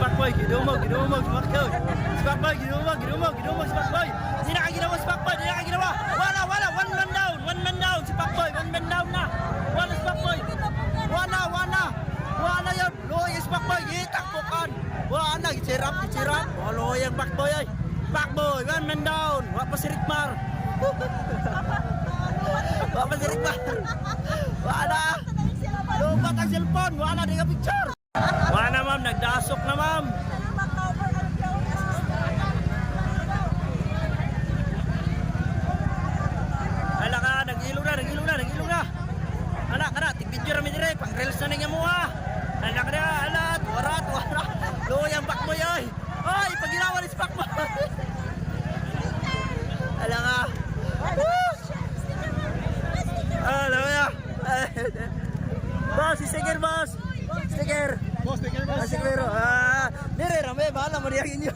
Pakboy, gidumog si Pakboy. Si Pakboy, gidumog si Pakboy. Hindi na kaginawa si Pakboy, hindi na kaginawa. Wala, one man down si Pakboy, one man down na. Wala si Pakboy. Wala yun, luoy si Pakboy, itakbukan. Wala, gitsirap. Luoy ang Pakboy ay. Pakboy, one man down. Wala pa si Rickmar. Wala. Lupat ang cellphone, wala di ka picture. Wala na ma'am, nagdasok na ma'am. Hala ka, nag-ilog na. Hala, tig-video rami dire, pang-reels na nga mo ha. Hala ka na, tuwara. Luoy ang Pakboy ay. Ay, pag-ilawan ni si Pakboy. Hala ka. Hala ka. Boss, sticker boss. Sticker. Dire rame, bahala mo niyagin nyo.